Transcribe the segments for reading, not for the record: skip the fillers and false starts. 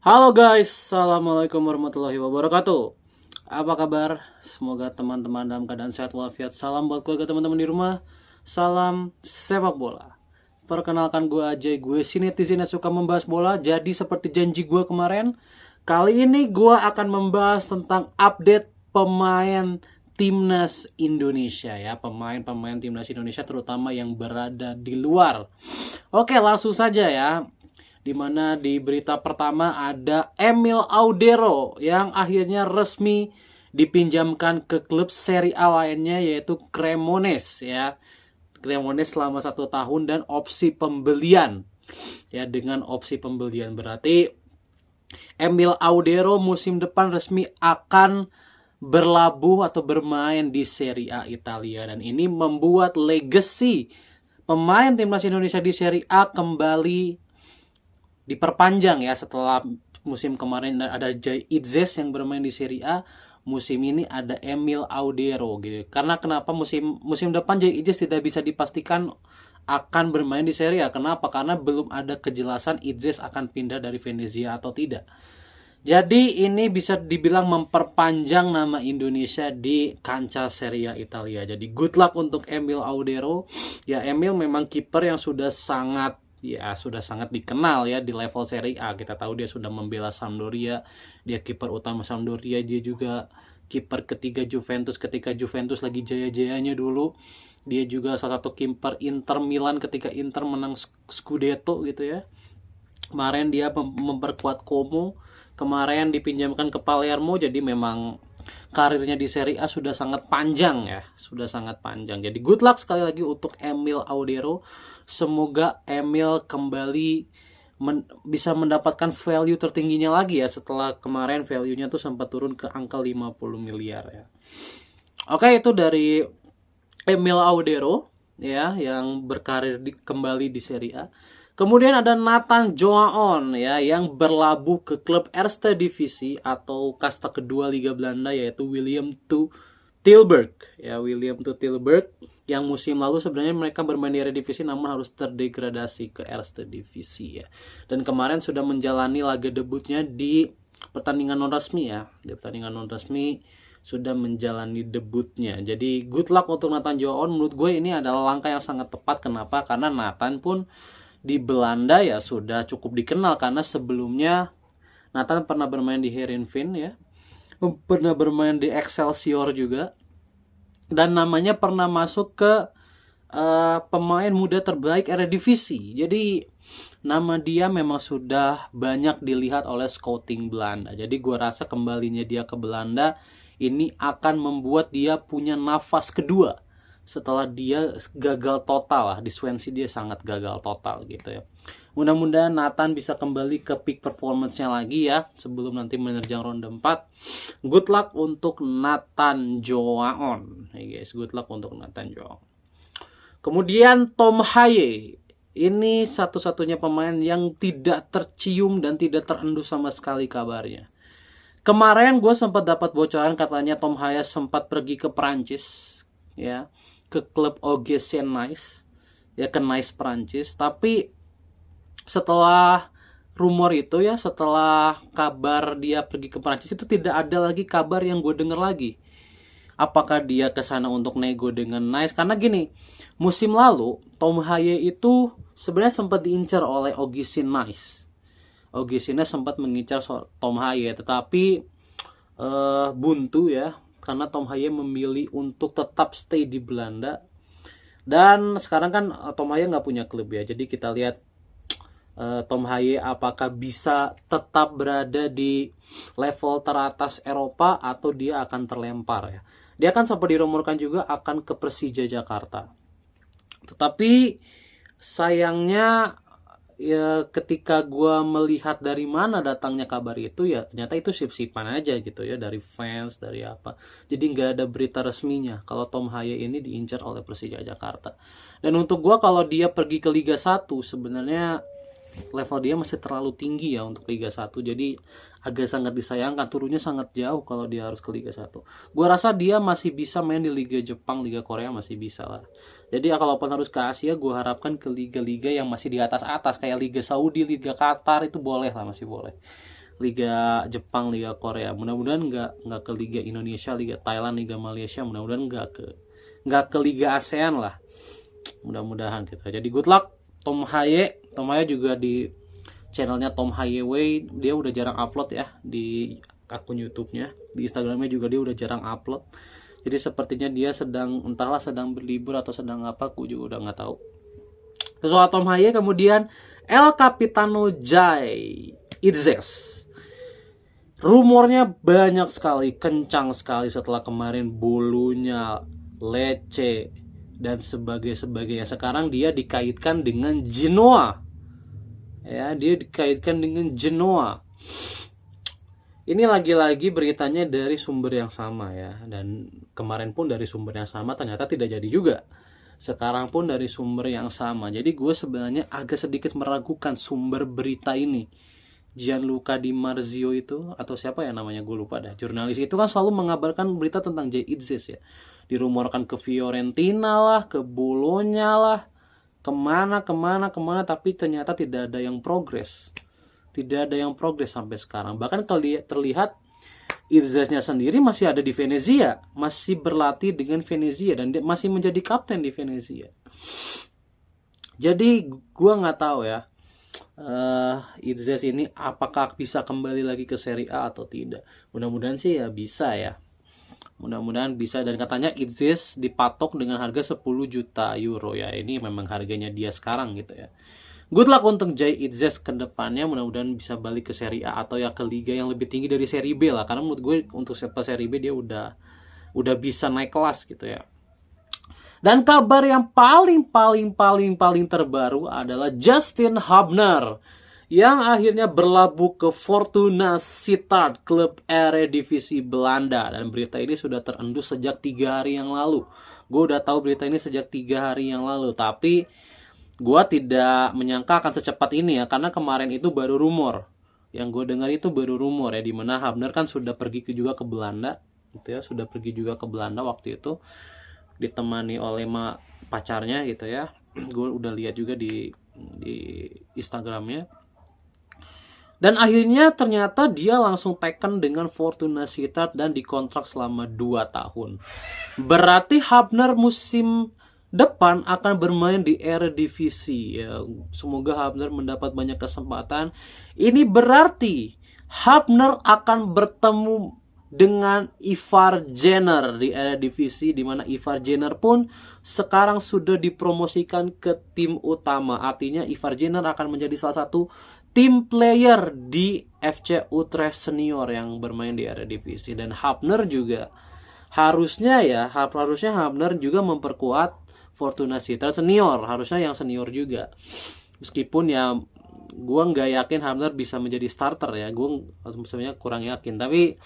Halo guys, Assalamualaikum warahmatullahi wabarakatuh. Apa kabar? Semoga teman-teman dalam keadaan sehat walafiat. Salam buat keluarga teman-teman di rumah. Salam sepak bola. Perkenalkan gue Ajay, gue si netizen yang suka membahas bola. Jadi seperti janji gue kemarin, kali ini gue akan membahas tentang update pemain timnas Indonesia ya, pemain-pemain timnas Indonesia terutama yang berada di luar. Oke, langsung saja ya. Dimana di berita pertama ada Emil Audero yang akhirnya resmi dipinjamkan ke klub Serie A lainnya yaitu Cremonese ya. Cremonese selama 1 tahun dan opsi pembelian ya, dengan opsi pembelian berarti Emil Audero musim depan resmi akan berlabuh atau bermain di Serie A Italia, dan ini membuat legacy pemain timnas Indonesia di Serie A kembali diperpanjang ya. Setelah musim kemarin ada Jay Itzes yang bermain di Serie A, musim ini ada Emil Audero gitu. Karena kenapa musim depan Jay Itzes tidak bisa dipastikan akan bermain di Serie A? Kenapa? Karena belum ada kejelasan Itzes akan pindah dari Venezia atau tidak. Jadi ini bisa dibilang memperpanjang nama Indonesia di kancah Serie A Italia. Jadi good luck untuk Emil Audero. Ya, Emil memang kiper yang sudah sangat dikenal ya di level Serie A. Kita tahu dia sudah membela Sampdoria, dia kiper utama Sampdoria, dia juga kiper ketiga Juventus ketika Juventus lagi jaya-jayanya dulu. Dia juga salah satu kiper Inter Milan ketika Inter menang Scudetto gitu ya. Kemarin dia memperkuat Como, kemarin dipinjamkan ke Palermo, jadi memang karirnya di Serie A sudah sangat panjang ya, sudah sangat panjang. Jadi good luck sekali lagi untuk Emil Audero. Semoga Emil kembali bisa mendapatkan value tertingginya lagi ya, setelah kemarin value-nya tuh sempat turun ke angka 50 miliar ya. Oke, itu dari Emil Audero ya yang berkarir kembali di Serie A. Kemudian ada Nathan Joaon ya yang berlabuh ke klub Eerste Divisie atau kasta kedua Liga Belanda yaitu Willem II Tilburg ya, Willem II Tilburg yang musim lalu sebenarnya mereka bermain di Eredivisie namun harus terdegradasi ke Eerste Divisie ya. Dan kemarin sudah menjalani laga debutnya di pertandingan non resmi ya. Di pertandingan non resmi sudah menjalani debutnya. Jadi good luck untuk Nathan Joaon. Menurut gue ini adalah langkah yang sangat tepat. Kenapa? Karena Nathan pun di Belanda ya sudah cukup dikenal, karena sebelumnya Nathan pernah bermain di Heerenveen ya, pernah bermain di Excelsior juga, dan namanya pernah masuk ke pemain muda terbaik Eredivisie. Jadi nama dia memang sudah banyak dilihat oleh scouting Belanda. Jadi gue rasa kembalinya dia ke Belanda ini akan membuat dia punya nafas kedua setelah dia gagal total lah di Swansea. Dia sangat gagal total gitu ya. Mudah-mudahan Nathan bisa kembali ke peak performance-nya lagi ya sebelum nanti menerjang ronde 4. Good luck untuk Nathan Joaon. Hey guys, good luck untuk Nathan Joaon. Kemudian Tom Haye. Ini satu-satunya pemain yang tidak tercium dan tidak terendus sama sekali kabarnya. Kemarin gue sempat dapat bocoran katanya Tom Haye sempat pergi ke Prancis ya, ke klub OGC Nice ya, ke Nice Prancis. Tapi setelah rumor itu ya, setelah kabar dia pergi ke Prancis itu tidak ada lagi kabar yang gue denger lagi. Apakah dia ke sana untuk nego dengan Nice? Karena gini, musim lalu Tom Haye itu sebenarnya sempat diincar oleh OGC Nice. OGC Nice sempat mengincar Tom Haye, tetapi buntu ya, karena Tom Haye memilih untuk tetap stay di Belanda. Dan sekarang kan Tom Haye nggak punya klub ya, jadi kita lihat Tom Haye apakah bisa tetap berada di level teratas Eropa atau dia akan terlempar ya. Dia kan sempat dirumorkan juga akan ke Persija Jakarta, tetapi sayangnya ya ketika gue melihat dari mana datangnya kabar itu ya ternyata itu sip-sipan aja gitu ya, dari fans, dari apa. Jadi nggak ada berita resminya kalau Tom Haye ini diincar oleh Persija Jakarta. Dan untuk gue, kalau dia pergi ke Liga 1 sebenarnya level dia masih terlalu tinggi ya untuk Liga 1. Jadi agak sangat disayangkan, turunnya sangat jauh kalau dia harus ke Liga 1. Gue rasa dia masih bisa main di Liga Jepang, Liga Korea masih bisa lah. Jadi kalaupun harus ke Asia, gue harapkan ke liga-liga yang masih di atas-atas, kayak Liga Saudi, Liga Qatar, itu boleh lah, masih boleh. Liga Jepang, Liga Korea. Mudah-mudahan nggak ke Liga Indonesia, Liga Thailand, Liga Malaysia. Mudah-mudahan nggak ke Liga ASEAN lah. Mudah-mudahan gitu. Jadi good luck Tom Haye. Tom Haye juga di channelnya Tom Haye Way, dia udah jarang upload ya di akun YouTube-nya. Di Instagramnya juga dia udah jarang upload. Jadi sepertinya dia entahlah sedang berlibur atau sedang apa, aku juga udah nggak tahu. Soal Tom Haye, kemudian El Capitano Jay Itzes. Rumornya banyak sekali, kencang sekali setelah kemarin bulunya Lecce dan sebagainya. Sekarang dia dikaitkan dengan Genoa. Ya, dia dikaitkan dengan Genoa. Ini lagi-lagi beritanya dari sumber yang sama ya, dan kemarin pun dari sumber yang sama ternyata tidak jadi juga. Sekarang pun dari sumber yang sama. Jadi gue sebenarnya agak sedikit meragukan sumber berita ini. Gianluca Di Marzio itu, atau siapa ya namanya, gue lupa dah. Jurnalis itu kan selalu mengabarkan berita tentang Jay Itzes ya. Dirumorkan ke Fiorentina lah, ke Bologna lah, kemana, tapi ternyata tidak ada yang progres. Tidak ada yang progres sampai sekarang. Bahkan kalau terlihat Itzesnya sendiri masih ada di Venezia, masih berlatih dengan Venezia, dan dia masih menjadi kapten di Venezia. Jadi gue nggak tahu ya, Itzes ini apakah bisa kembali lagi ke Serie A atau tidak. Mudah-mudahan sih ya bisa ya. Mudah-mudahan bisa, dan katanya Itzes dipatok dengan harga 10 juta euro ya. Ini memang harganya dia sekarang gitu ya. Good luck untuk Jay Itzes ke depannya, mudah-mudahan bisa balik ke Serie A atau ya ke liga yang lebih tinggi dari Serie B lah. Karena menurut gue untuk Serie B dia udah bisa naik kelas gitu ya. Dan kabar yang paling terbaru adalah Justin Hubner yang akhirnya berlabuh ke Fortuna Sittard, klub Eredivisie Belanda. Dan berita ini sudah terendus sejak 3 hari yang lalu. Gue udah tahu berita ini sejak 3 hari yang lalu, tapi gue tidak menyangka akan secepat ini ya, karena kemarin itu baru rumor. Yang gue dengar itu baru rumor ya, dimana Hubner kan sudah pergi juga ke Belanda gitu ya, sudah pergi juga ke Belanda waktu itu ditemani oleh pacarnya gitu ya. Gue udah lihat juga di Instagramnya. Dan akhirnya ternyata dia langsung taken dengan Fortuna Sittard dan dikontrak selama 2 tahun. Berarti Hubner musim depan akan bermain di Eredivisie ya. Semoga Hubner mendapat banyak kesempatan. Ini berarti Hubner akan bertemu dengan Ivar Jenner di Eredivisie, di mana Ivar Jenner pun sekarang sudah dipromosikan ke tim utama. Artinya Ivar Jenner akan menjadi salah satu tim player di FC Utrecht Senior yang bermain di Eredivisie. Dan Hubner juga harusnya Hubner juga memperkuat Fortuna Sittard senior, harusnya yang senior juga. Meskipun ya gue nggak yakin Hubner bisa menjadi starter ya, gue sebenarnya kurang yakin. Tapi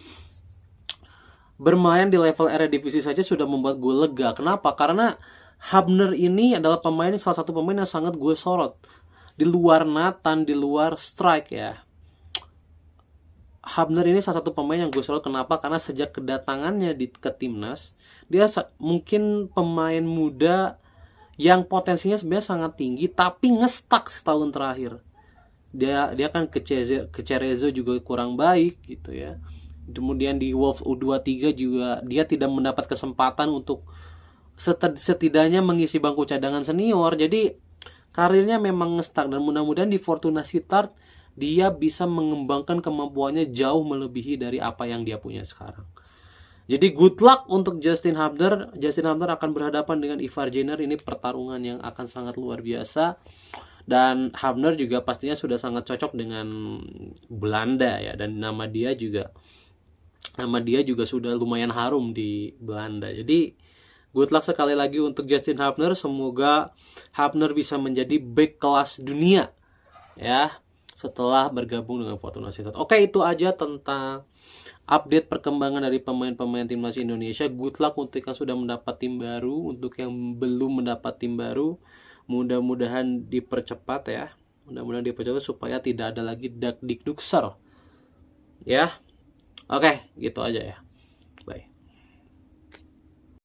bermain di level Eredivisie saja sudah membuat gue lega. Kenapa? Karena Hubner ini adalah salah satu pemain yang sangat gue sorot. Di luar Nathan, di luar strike ya, Hubner ini salah satu pemain yang gue sorot. Kenapa? Karena sejak kedatangannya ke timnas, dia mungkin pemain muda yang potensinya sebenarnya sangat tinggi, tapi ngestak setahun terakhir. Dia kan ke Cerezo juga kurang baik gitu ya. Kemudian di Wolves U23 juga dia tidak mendapat kesempatan untuk setidaknya mengisi bangku cadangan senior. Jadi karirnya memang ngestak, dan mudah-mudahan di Fortuna Sittard dia bisa mengembangkan kemampuannya jauh melebihi dari apa yang dia punya sekarang. Jadi good luck untuk Justin Hubner. Justin Hubner akan berhadapan dengan Ivar Jenner. Ini pertarungan yang akan sangat luar biasa. Dan Hubner juga pastinya sudah sangat cocok dengan Belanda ya. Dan nama dia juga sudah lumayan harum di Belanda. Jadi good luck sekali lagi untuk Justin Hubner. Semoga Hubner bisa menjadi bek kelas dunia ya, setelah bergabung dengan Fortuna Sittard. Oke, itu aja tentang update perkembangan dari pemain-pemain timnas Indonesia. Good luck untuk yang sudah mendapat tim baru. Untuk yang belum mendapat tim baru, mudah-mudahan dipercepat ya. Mudah-mudahan dipercepat supaya tidak ada lagi dak-dikdukser ya. Oke, gitu aja ya.